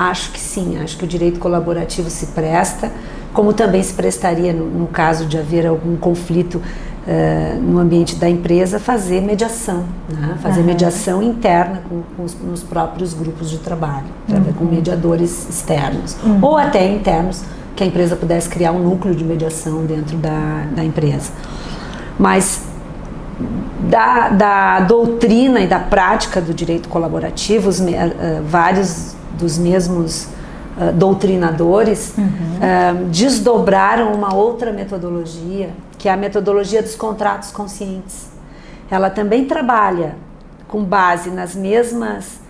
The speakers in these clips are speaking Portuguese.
acho que sim, acho que o direito colaborativo se presta, como também se prestaria no caso de haver algum conflito no ambiente da empresa, fazer mediação, né? Fazer mediação interna nos próprios grupos de trabalho, com mediadores externos, ou até internos, que a empresa pudesse criar um núcleo de mediação dentro da empresa. Mas da doutrina e da prática do direito colaborativo, vários dos mesmos doutrinadores desdobraram uma outra metodologia, que é a metodologia dos contratos conscientes. Ela também trabalha com base nas mesmas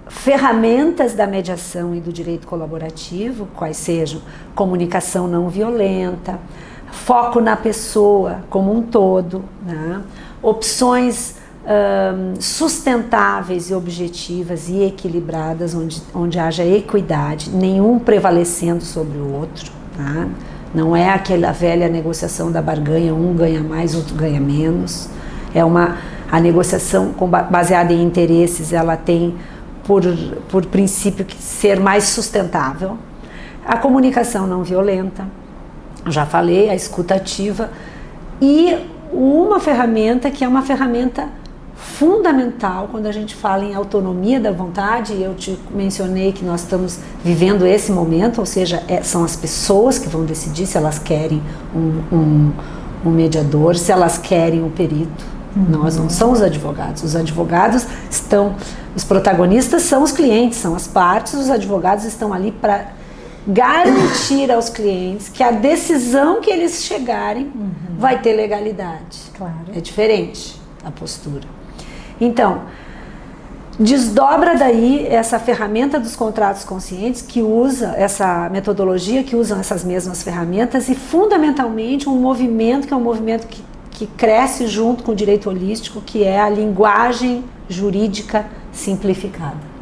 ferramentas da mediação e do direito colaborativo, quais sejam comunicação não violenta, foco na pessoa como um todo, né? Opções sustentáveis e objetivas e equilibradas, onde haja equidade, nenhum prevalecendo sobre o outro, tá? Não é aquela velha negociação da barganha, um ganha mais, outro ganha menos. A negociação baseada em interesses, ela tem por princípio que ser mais sustentável. A comunicação não violenta, já falei, a escuta ativa, e uma ferramenta que é uma ferramenta fundamental quando a gente fala em autonomia da vontade. Eu te mencionei que nós estamos vivendo esse momento, ou seja, são as pessoas que vão decidir se elas querem um mediador, se elas querem um perito. Nós não somos advogados. Os advogados os protagonistas são os clientes, são as partes. Os advogados estão ali para garantir aos clientes que a decisão que eles chegarem vai ter legalidade. Claro. É diferente a postura. Então, desdobra daí essa ferramenta dos contratos conscientes, que usa essa metodologia, que usam essas mesmas ferramentas, e fundamentalmente um movimento que é um movimento que cresce junto com o direito holístico, que é a linguagem jurídica simplificada.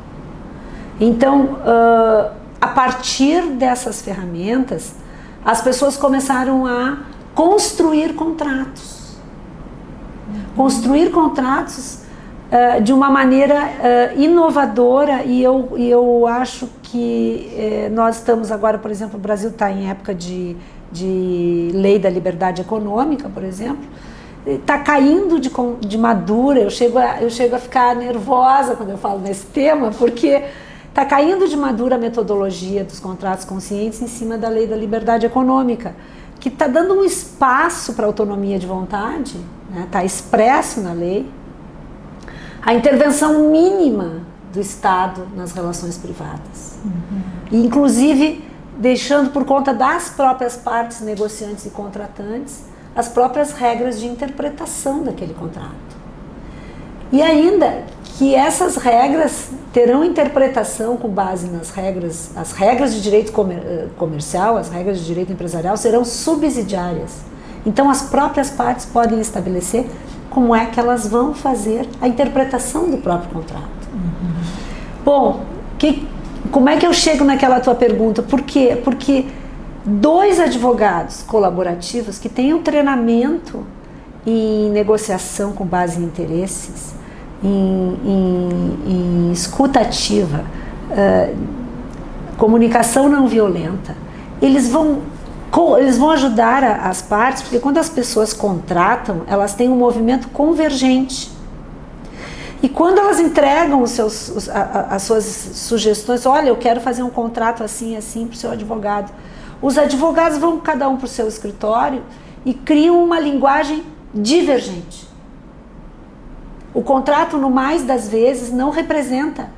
Então, a partir dessas ferramentas, as pessoas começaram a construir contratos. Construir contratos de uma maneira inovadora, e eu acho que nós estamos agora, por exemplo, o Brasil está em época de lei da liberdade econômica, por exemplo, está caindo de madura. Eu chego a ficar nervosa quando eu falo nesse tema, porque está caindo de madura a metodologia dos contratos conscientes em cima da lei da liberdade econômica, que está dando um espaço para a autonomia de vontade, né? Está expresso na lei a intervenção mínima do Estado nas relações privadas. E, inclusive, deixando por conta das próprias partes negociantes e contratantes as próprias regras de interpretação daquele contrato. E ainda que essas regras terão interpretação com base as regras de direito comercial, as regras de direito empresarial serão subsidiárias. Então as próprias partes podem estabelecer como é que elas vão fazer a interpretação do próprio contrato. Bom, como é que eu chego naquela tua pergunta? Por quê? Porque dois advogados colaborativos que têm um treinamento em negociação com base em interesses, em escuta ativa, comunicação não violenta, eles vão ajudar as partes, porque quando as pessoas contratam, elas têm um movimento convergente. E quando elas entregam as suas sugestões, olha, eu quero fazer um contrato assim, assim para o seu advogado. Os advogados vão cada um para o seu escritório e criam uma linguagem divergente. O contrato, no mais das vezes, não representa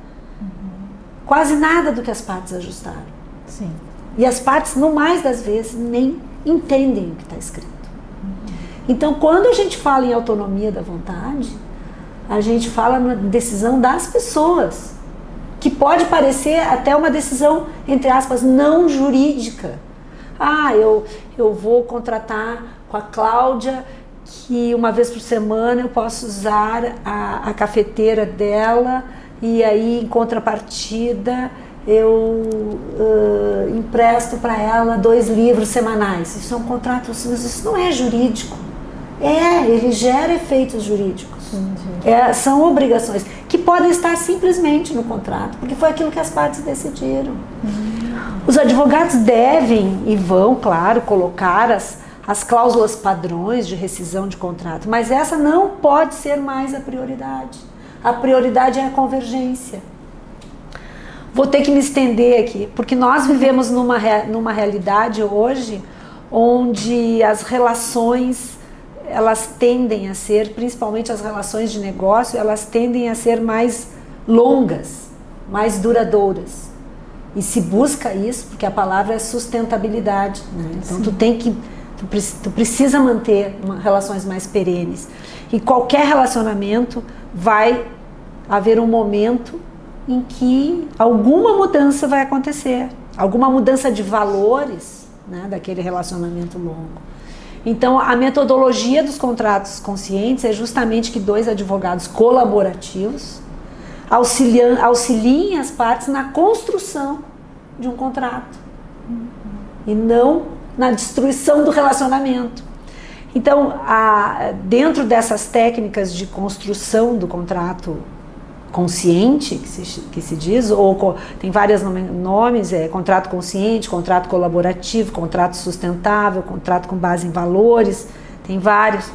quase nada do que as partes ajustaram. Sim. E as partes, no mais das vezes, nem entendem o que está escrito. Então, quando a gente fala em autonomia da vontade, a gente fala na decisão das pessoas, que pode parecer até uma decisão, entre aspas, não jurídica. Eu vou contratar com a Cláudia, que uma vez por semana eu posso usar a cafeteira dela, e aí, em contrapartida, eu empresto para ela 2 livros semanais. Isso é um contrato, isso não é jurídico. Ele gera efeitos jurídicos. São obrigações que podem estar simplesmente no contrato, porque foi aquilo que as partes decidiram. Os advogados devem e vão, claro, colocar as cláusulas padrões de rescisão de contrato, mas essa não pode ser mais a prioridade. A prioridade é a convergência. Vou ter que me estender aqui, porque nós vivemos numa realidade hoje onde as relações, elas tendem a ser, principalmente as relações de negócio, elas tendem a ser mais longas, mais duradouras. E se busca isso, porque a palavra é sustentabilidade, né? Então tu precisa manter relações mais perenes. E qualquer relacionamento vai haver um momento em que alguma mudança vai acontecer, alguma mudança de valores, né, daquele relacionamento longo. Então, a metodologia dos contratos conscientes é justamente que dois advogados colaborativos auxiliem as partes na construção de um contrato e não na destruição do relacionamento. Então, dentro dessas técnicas de construção do contrato consciente, que se diz, ou tem vários nomes, contrato consciente, contrato colaborativo, contrato sustentável, contrato com base em valores, tem vários.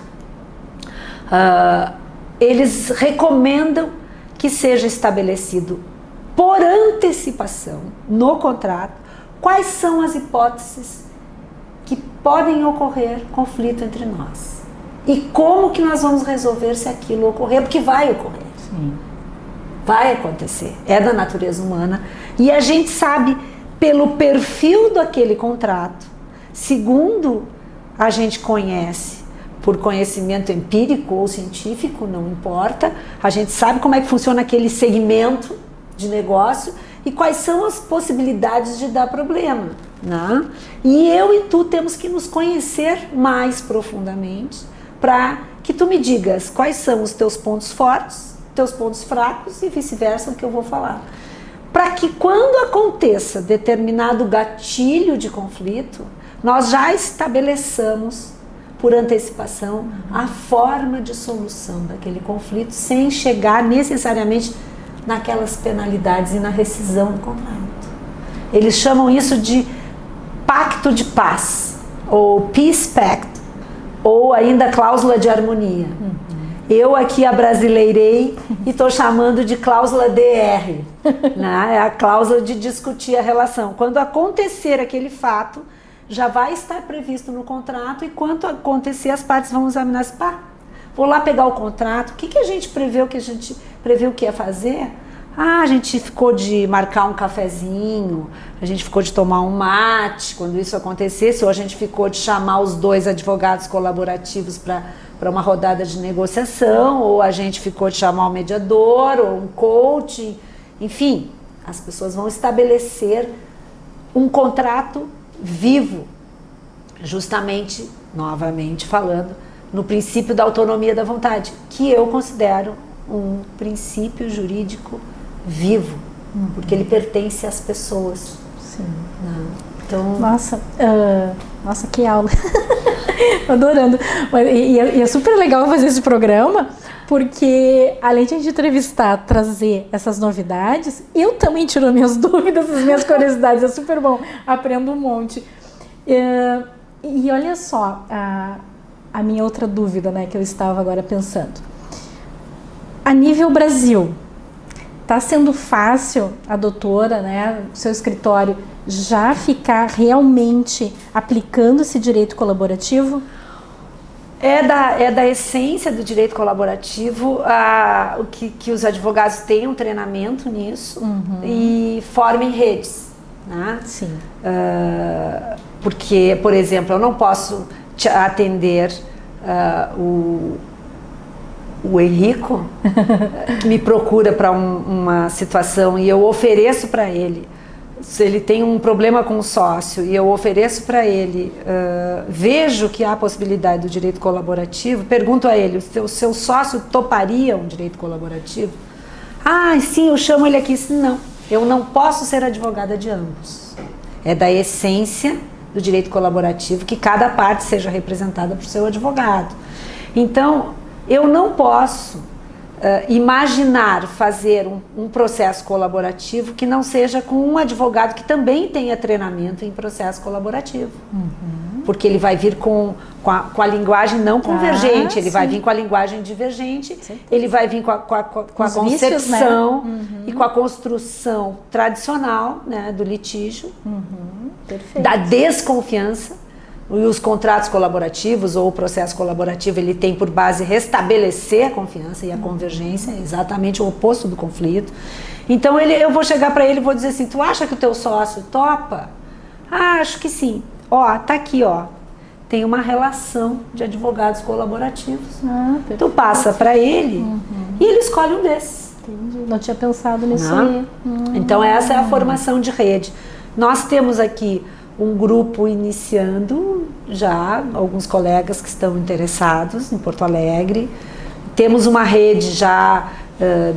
Eles recomendam que seja estabelecido por antecipação no contrato quais são as hipóteses que podem ocorrer conflito entre nós e como que nós vamos resolver se aquilo ocorrer, porque vai ocorrer. Sim. Vai acontecer, é da natureza humana e a gente sabe pelo perfil daquele contrato, segundo a gente conhece, por conhecimento empírico ou científico, não importa, a gente sabe como é que funciona aquele segmento de negócio e quais são as possibilidades de dar problema, né? E eu e tu temos que nos conhecer mais profundamente para que tu me digas quais são os teus pontos fortes, teus pontos fracos e vice-versa, o que eu vou falar. Para que quando aconteça determinado gatilho de conflito, nós já estabeleçamos por antecipação a forma de solução daquele conflito sem chegar necessariamente naquelas penalidades e na rescisão do contrato. Eles chamam isso de pacto de paz, ou peace pact, ou ainda cláusula de harmonia. Eu aqui abrasileirei e estou chamando de cláusula DR, né? É a cláusula de discutir a relação. Quando acontecer aquele fato, já vai estar previsto no contrato e quando acontecer as partes vão examinar se vou lá pegar o contrato, o que a gente preveu que ia fazer? A gente ficou de marcar um cafezinho, a gente ficou de tomar um mate quando isso acontecesse, ou a gente ficou de chamar os dois advogados colaborativos para uma rodada de negociação, ou a gente ficou de chamar um mediador, ou um coach, enfim, as pessoas vão estabelecer um contrato vivo, justamente, novamente falando, no princípio da autonomia da vontade, que eu considero um princípio jurídico vivo, porque ele pertence às pessoas. Sim. Então, nossa, que aula! Adorando. E é super legal fazer esse programa, porque além de a gente entrevistar, trazer essas novidades, eu também tiro minhas dúvidas, as minhas curiosidades, é super bom, aprendo um monte. E olha só, a minha outra dúvida, né, que eu estava agora pensando. A nível Brasil, está sendo fácil a doutora, né, o seu escritório, já ficar realmente aplicando esse direito colaborativo? É da essência do direito colaborativo que os advogados tenham treinamento nisso e formem redes, né? Sim. Porque, por exemplo, eu não posso atender o Henrico que me procura para uma situação e eu ofereço para ele, se ele tem um problema com o sócio e eu ofereço para ele, vejo que há a possibilidade do direito colaborativo, pergunto a ele, o seu sócio toparia um direito colaborativo? Sim, eu chamo ele aqui. Não, eu não posso ser advogada de ambos. É da essência do direito colaborativo que cada parte seja representada por seu advogado. Então, eu não posso imaginar fazer um processo colaborativo que não seja com um advogado que também tenha treinamento em processo colaborativo. Porque ele vai vir com a linguagem não convergente, ele vai vir com a linguagem divergente, ele vai vir com a concepção vícios, né? E com a construção tradicional, né, do litígio, da desconfiança. E os contratos colaborativos ou o processo colaborativo, ele tem por base restabelecer a confiança e a convergência, é exatamente o oposto do conflito. Então eu vou chegar para ele e vou dizer assim, tu acha que o teu sócio topa? Ah, acho que sim. Ó, tá aqui, ó. Tem uma relação de advogados colaborativos. Tu passa para ele e ele escolhe um desses. Entendi. Não tinha pensado nisso aí. Então essa é a formação de rede. Nós temos aqui um grupo iniciando já, alguns colegas que estão interessados em Porto Alegre. Temos uma rede já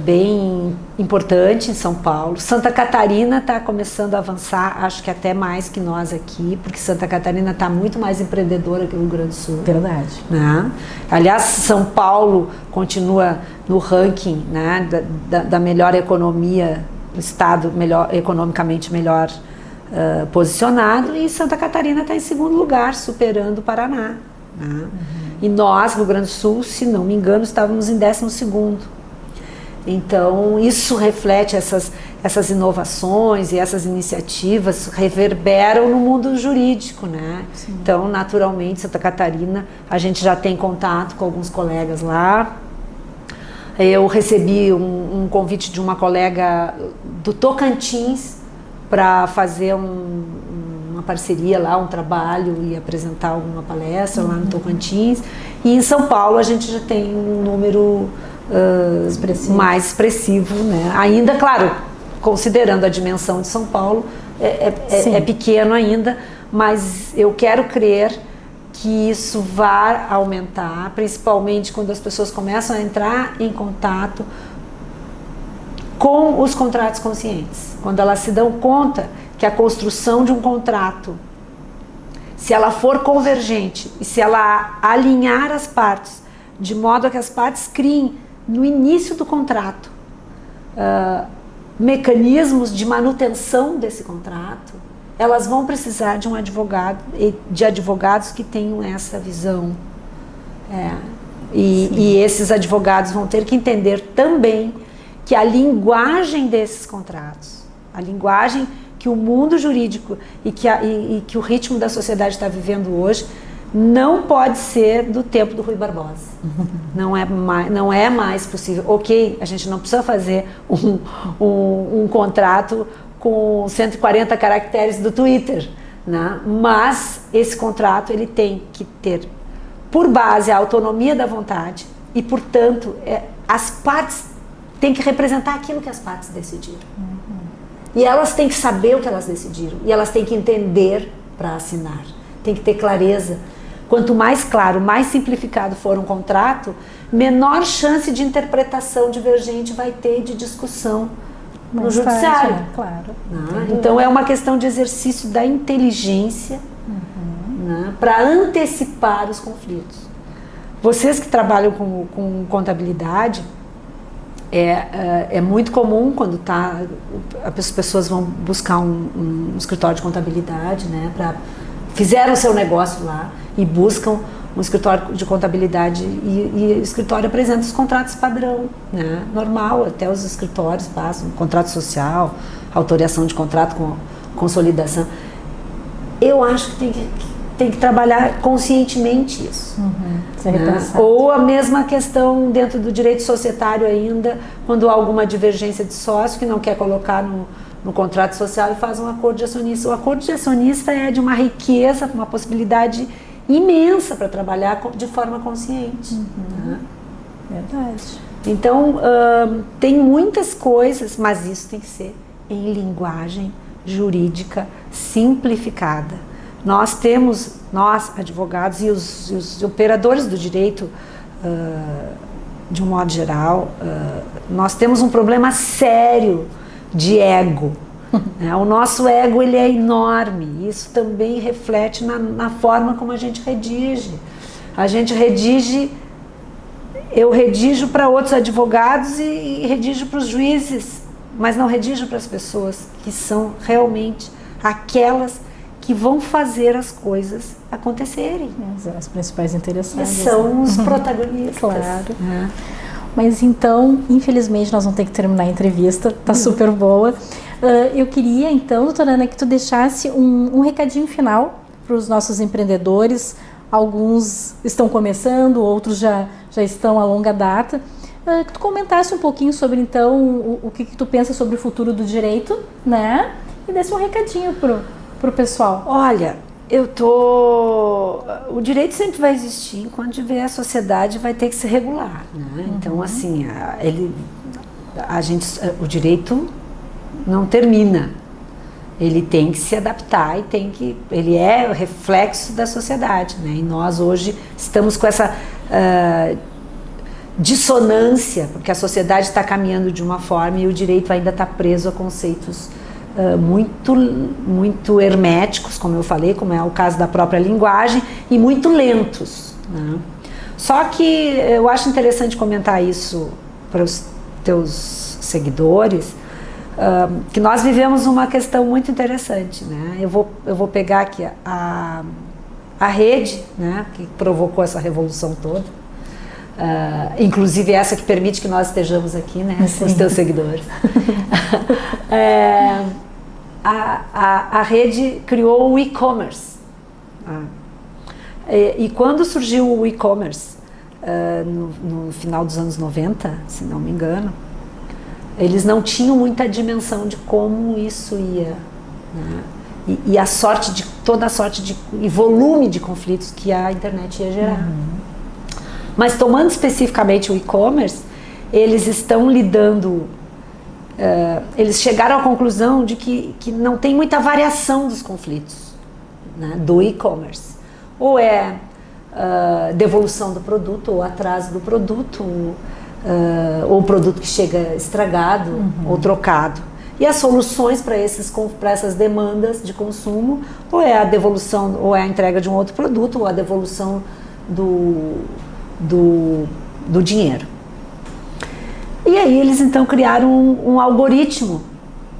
bem importante em São Paulo. Santa Catarina está começando a avançar, acho que até mais que nós aqui, porque Santa Catarina está muito mais empreendedora que o Rio Grande do Sul. Verdade. Né? Aliás, São Paulo continua no ranking, né, da melhor economia, o estado economicamente melhor posicionado, e Santa Catarina está em segundo lugar, superando o Paraná. Né? E nós, Rio Grande do Sul, se não me engano, estávamos em 12º. Então, isso reflete essas inovações e essas iniciativas reverberam no mundo jurídico, né? Sim. Então, naturalmente, Santa Catarina, a gente já tem contato com alguns colegas lá. Eu recebi um convite de uma colega do Tocantins para fazer uma parceria lá, um trabalho e apresentar alguma palestra lá no Tocantins. E em São Paulo a gente já tem um número mais expressivo, né? Ainda, claro, considerando a dimensão de São Paulo, é pequeno ainda, mas eu quero crer que isso vai aumentar, principalmente quando as pessoas começam a entrar em contato com os contratos conscientes. Quando elas se dão conta que a construção de um contrato, se ela for convergente e se ela alinhar as partes, de modo a que as partes criem no início do contrato mecanismos de manutenção desse contrato, elas vão precisar de um advogado, de advogados que tenham essa visão. E esses advogados vão ter que entender também que a linguagem desses contratos, a linguagem que o mundo jurídico e que o ritmo da sociedade está vivendo hoje, não pode ser do tempo do Rui Barbosa. Não é mais possível. Ok, a gente não precisa fazer um contrato com 140 caracteres do Twitter, né? Mas esse contrato ele tem que ter por base a autonomia da vontade e, portanto, as partes têm que representar aquilo que as partes decidiram. E elas têm que saber o que elas decidiram. E elas têm que entender para assinar. Tem que ter clareza. Quanto mais claro, mais simplificado for um contrato, menor chance de interpretação divergente vai ter de discussão no judiciário. Claro. Então é uma questão de exercício da inteligência, né, para antecipar os conflitos. Vocês que trabalham com contabilidade, é muito comum quando as pessoas vão buscar um escritório de contabilidade, né, fizeram o seu negócio lá e buscam um escritório de contabilidade e o escritório apresenta os contratos padrão, né, normal, até os escritórios passam, contrato social, autorização de contrato com consolidação. Eu acho que tem que trabalhar conscientemente isso. Né? Ou a mesma questão dentro do direito societário ainda, quando há alguma divergência de sócio que não quer colocar no contrato social e faz um acordo de acionista. O acordo de acionista é de uma riqueza, uma possibilidade imensa para trabalhar de forma consciente. Né? Verdade. Então, tem muitas coisas, mas isso tem que ser em linguagem jurídica simplificada. Nós, advogados e os operadores do direito, de um modo geral, nós temos um problema sério de ego. O nosso ego ele é enorme. Isso também reflete na forma como a gente redige. A gente redige eu redijo para outros advogados e redijo para os juízes, mas não redijo para as pessoas que são realmente aquelas que vão fazer as coisas acontecerem. As principais interessadas. São os protagonistas. Claro. Mas então, infelizmente, nós vamos ter que terminar a entrevista, tá super boa. Eu queria então, doutora Ana, que tu deixasse um recadinho final para os nossos empreendedores. Alguns estão começando, outros já estão a longa data. Que tu comentasse um pouquinho sobre então o que tu pensa sobre o futuro do direito, né? E desse um recadinho pro pessoal. Olha, o direito sempre vai existir enquanto tiver a sociedade, vai ter que se regular, né? Então, assim, o direito não termina. Ele tem que se adaptar e ele é o reflexo da sociedade, né? E nós hoje estamos com essa dissonância, porque a sociedade está caminhando de uma forma e o direito ainda está preso a conceitos muito herméticos, como eu falei, como é o caso da própria linguagem, e muito lentos, né? Só que eu acho interessante comentar isso para os teus seguidores, que nós vivemos uma questão muito interessante, né? Eu vou pegar aqui a rede, né, que provocou essa revolução toda, inclusive essa que permite que nós estejamos aqui, né, os teus seguidores. A rede criou o e-commerce. E quando surgiu o e-commerce, no final dos anos 90, se não me engano, eles não tinham muita dimensão de como isso ia, né? E toda a sorte e volume de conflitos que a internet ia gerar. Mas tomando especificamente o e-commerce, eles estão lidando, eles chegaram à conclusão de que não tem muita variação dos conflitos, né, do e-commerce. Ou é devolução do produto, ou atraso do produto, ou o produto que chega estragado ou trocado. E as soluções para essas demandas de consumo, ou é a devolução, ou é a entrega de um outro produto, ou a devolução do dinheiro. E aí eles então criaram um algoritmo,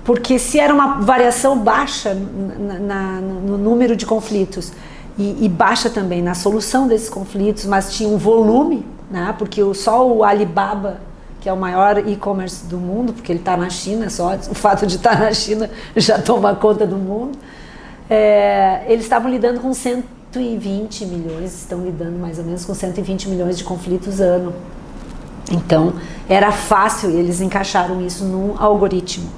porque se era uma variação baixa no número de conflitos e baixa também na solução desses conflitos, mas tinha um volume, né, porque só o Alibaba, que é o maior e-commerce do mundo, porque ele está na China, só o fato de estar na China já toma conta do mundo, eles estavam lidando com 120 milhões, estão lidando mais ou menos com 120 milhões de conflitos ano. Então, era fácil, eles encaixaram isso num algoritmo.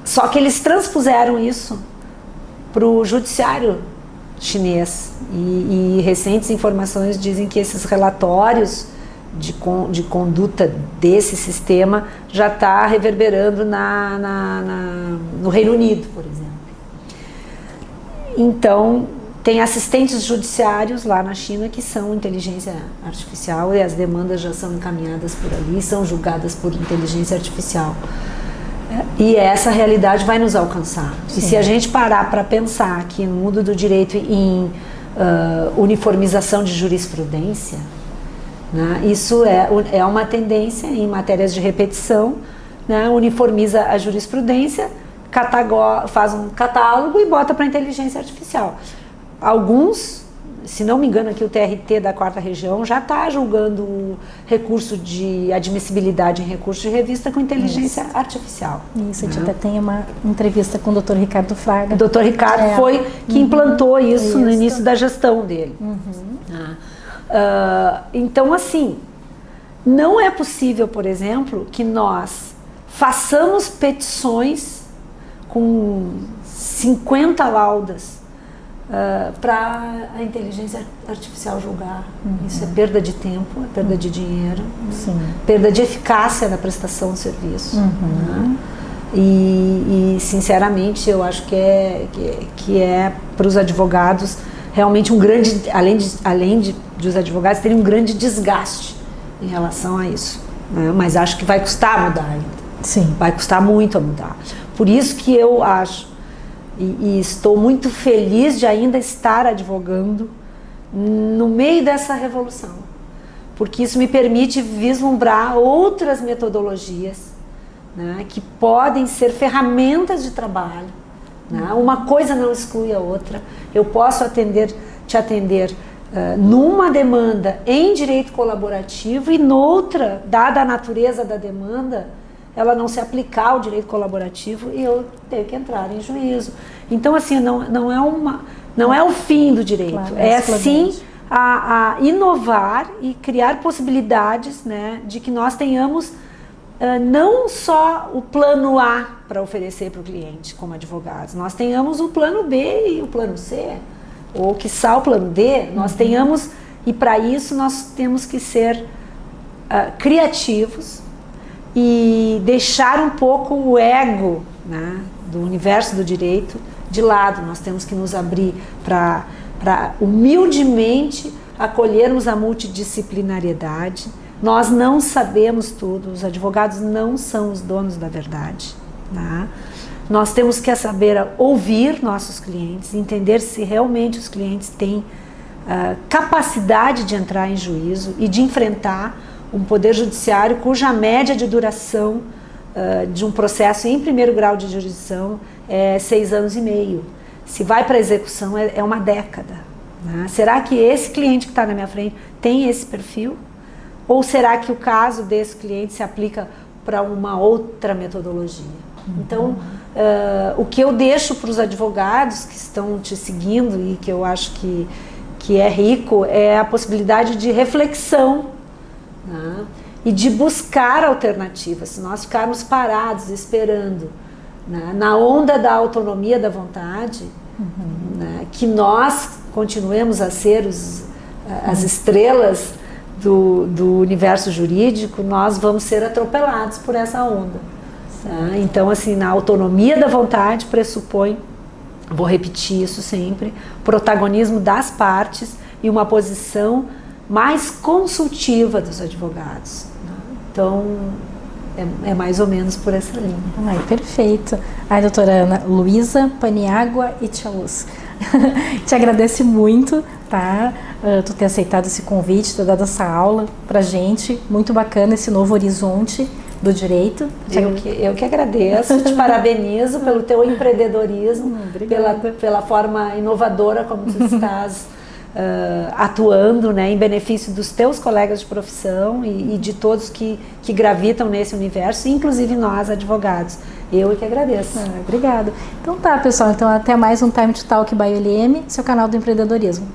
Só que eles transpuseram isso para o judiciário chinês. E recentes informações dizem que esses relatórios de conduta desse sistema já está reverberando no Reino Unido, por exemplo. Então, tem assistentes judiciários lá na China que são inteligência artificial e as demandas já são encaminhadas por ali, são julgadas por inteligência artificial. E essa realidade vai nos alcançar. Sim. E se a gente parar para pensar que no mundo do direito em uniformização de jurisprudência, né, isso é uma tendência em matérias de repetição, né, uniformiza a jurisprudência, faz um catálogo e bota para a inteligência artificial. Alguns, se não me engano aqui o TRT da 4ª Região já está julgando o recurso de admissibilidade em recurso de revista com inteligência artificial. Isso, a gente até tem uma entrevista com o Dr. Ricardo Fraga. O Dr. Ricardo foi que implantou isso no início da gestão dele. Então, assim, não é possível, por exemplo, que nós façamos petições com 50 laudas para a inteligência artificial julgar. Isso é perda de tempo, é perda de dinheiro, perda de eficácia na prestação de serviço. Né? E sinceramente eu acho que é para os advogados realmente um grande, além de os advogados terem um grande desgaste em relação a isso, né? Mas acho que vai custar mudar ainda. Sim. Vai custar muito a mudar. Por isso que eu acho e estou muito feliz de ainda estar advogando no meio dessa revolução, porque isso me permite vislumbrar outras metodologias, né, que podem ser ferramentas de trabalho, né? Uma coisa não exclui a outra. Eu posso te atender numa demanda em direito colaborativo e noutra, dada a natureza da demanda, ela não se aplicar ao direito colaborativo e eu tenho que entrar em juízo. Então, assim, não é o fim do direito, claro, é sim a inovar e criar possibilidades, né, de que nós tenhamos não só o plano A para oferecer para o cliente como advogados, nós tenhamos o plano B e o plano C, ou quiçá o plano D, nós tenhamos, e para isso nós temos que ser criativos e deixar um pouco o ego, né, do universo do direito de lado. Nós temos que nos abrir para humildemente acolhermos a multidisciplinariedade. Nós não sabemos tudo, os advogados não são os donos da verdade, né? Nós temos que saber ouvir nossos clientes, entender se realmente os clientes têm capacidade de entrar em juízo e de enfrentar um poder judiciário cuja média de duração de um processo em primeiro grau de jurisdição é 6 anos e meio. Se vai para a execução é uma década, né? Será que esse cliente que está na minha frente tem esse perfil? Ou será que o caso desse cliente se aplica para uma outra metodologia? Então, o que eu deixo para os advogados que estão te seguindo e que eu acho que é rico é a possibilidade de reflexão, né? E de buscar alternativas. Se nós ficarmos parados esperando, né, na onda da autonomia da vontade, né, que nós continuemos a ser as estrelas do universo jurídico, nós vamos ser atropelados por essa onda. Tá? Então, assim, na autonomia da vontade pressupõe, vou repetir isso sempre, protagonismo das partes e uma posição mais consultiva dos advogados. Né? Então, é mais ou menos por essa linha. Ai, perfeito. Ai, doutora Ana Luísa Paniagua Ichaluz, te agradeço muito, tá? Tu ter aceitado esse convite, ter dado essa aula pra gente, muito bacana esse novo horizonte do direito. Eu que agradeço, te parabenizo pelo teu empreendedorismo, pela forma inovadora como tu estás atuando, né, em benefício dos teus colegas de profissão e de todos que gravitam nesse universo, inclusive nós, advogados. Eu que agradeço. Obrigada. Então tá, pessoal. Então até mais um Time to Talk by LM, seu canal do empreendedorismo.